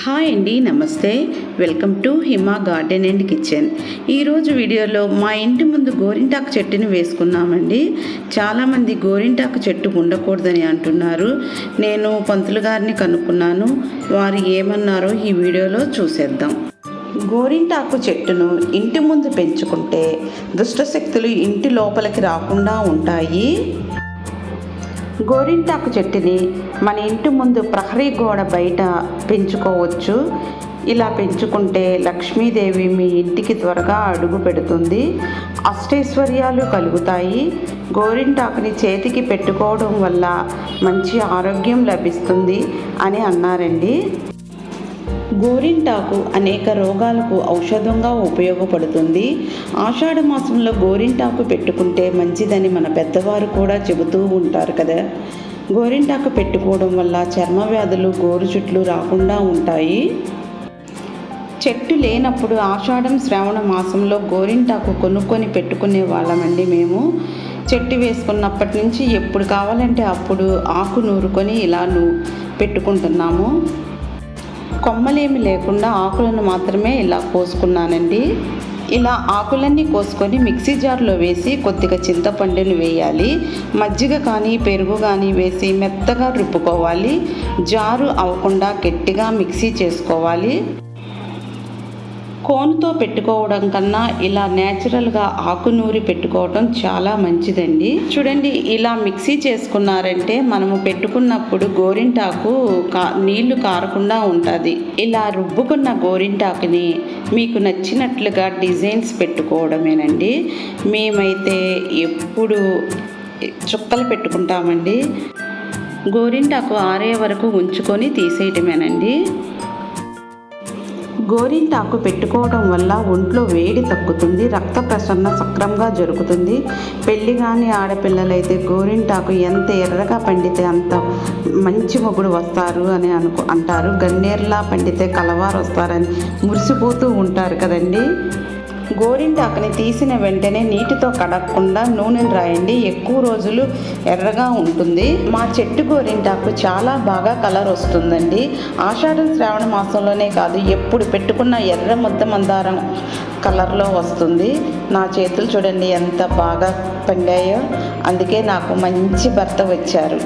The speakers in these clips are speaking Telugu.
హాయ్ అండి, నమస్తే. Welcome to Hima garden and kitchen. ఈరోజు వీడియోలో మా ఇంటి ముందు గోరింటాకు చెట్టుని వేసుకున్నామండి. చాలామంది గోరింటాకు చెట్టు ఉండకూడదని అంటున్నారు. నేను పంతులు గారిని కనుక్కున్నాను. వారు ఏమన్నారో ఈ వీడియోలో చూసేద్దాం. గోరింటాకు చెట్టును ఇంటి ముందు పెంచుకుంటే దుష్టశక్తులు ఇంటి లోపలికి రాకుండా ఉంటాయి. గోరింటాకు చెట్టుని మన ఇంటి ముందు ప్రహరీ గోడ బయట పెంచుకోవచ్చు. ఇలా పెంచుకుంటే లక్ష్మీదేవి మీ ఇంటికి త్వరగా అడుగు పెడుతుంది, అష్టైశ్వర్యాలు కలుగుతాయి. గోరింటాకుని చేతికి పెట్టుకోవడం వల్ల మంచి ఆరోగ్యం లభిస్తుంది అని అన్నారండి. గోరింటాకు అనేక రోగాలకు ఔషధంగా ఉపయోగపడుతుంది. ఆషాఢ మాసంలో గోరింటాకు పెట్టుకుంటే మంచిదని మన పెద్దవారు కూడా చెబుతూ ఉంటారు కదా. గోరింటాకు పెట్టుకోవడం వల్ల చర్మ వ్యాధులు, గోరు చుట్లు రాకుండా ఉంటాయి. చెట్టు లేనప్పుడు ఆషాఢం, శ్రావణ మాసంలో గోరింటాకు కొనుక్కొని పెట్టుకునే వాళ్ళమండి మేము. చెట్టు వేసుకున్నప్పటి నుంచి ఎప్పుడు కావాలంటే అప్పుడు ఆకు నూరుకొని ఇలా పెట్టుకుంటున్నాము. కొమ్మలేమి లేకుండా ఆకులను మాత్రమే ఇలా కోసుకున్నానండి. ఇలా ఆకులన్నీ కోసుకొని మిక్సీ జార్లో వేసి కొద్దిగా చింతపండుని వేయాలి. మజ్జిగ కానీ పెరుగు కానీ వేసి మెత్తగా రుబ్బుకోవాలి. జారు అవ్వకుండా గట్టిగా మిక్సీ చేసుకోవాలి. కోనుతో పెట్టుకోవడం కన్నా ఇలా న్యాచురల్గా ఆకు నూరి పెట్టుకోవడం చాలా మంచిదండి. చూడండి, ఇలా మిక్సీ చేసుకున్నారంటే మనము పెట్టుకున్నప్పుడు గోరింటాకు నీళ్లు కారకుండా ఉంటుంది. ఇలా రుబ్బుకున్న గోరింటాకుని మీకు నచ్చినట్లుగా డిజైన్స్ పెట్టుకోవడమేనండి. మేమైతే ఎప్పుడు చుక్కలు పెట్టుకుంటామండి. గోరింటాకు ఆరే వరకు ఉంచుకొని తీసేయటమేనండి. గోరింటాకు పెట్టుకోవడం వల్ల ఒంట్లో వేడి తగ్గుతుంది, రక్త ప్రసరణ సక్రమంగా జరుగుతుంది. పెళ్ళి కాని ఆడపిల్లలైతే గోరింటాకు ఎంత ఎర్రగా పండితే అంత మంచి మొగుడు వస్తారు అని అంటారు. గన్నేరులా పండితే కలవారు వస్తారని మురిసిపోతూ ఉంటారు కదండి. గోరింటాకుని తీసిన వెంటనే నీటితో కడగకుండా నూనెను రాయండి. ఎక్కువ రోజులు ఎర్రగా ఉంటుంది. మా చెట్టు గోరింటాకు చాలా బాగా కలర్ వస్తుందండి. ఆషాఢం, శ్రావణ మాసంలోనే కాదు, ఎప్పుడు పెట్టుకున్న ఎర్ర ముద్ద మందారం కలర్లో వస్తుంది. నా చేతులు చూడండి ఎంత బాగా పండాయో. అందుకే నాకు మంచి భర్త వచ్చారు.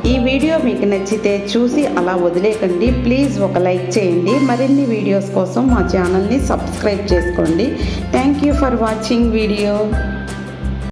ఈ వీడియో మీకు నచ్చితే చూసి అలా వదిలేకండి. ప్లీజ్ ఒక లైక్ చేయండి. మరిన్ని వీడియోస్ కోసం మా ఛానల్ని సబ్స్క్రైబ్ చేసుకోండి. Thank you for watching video.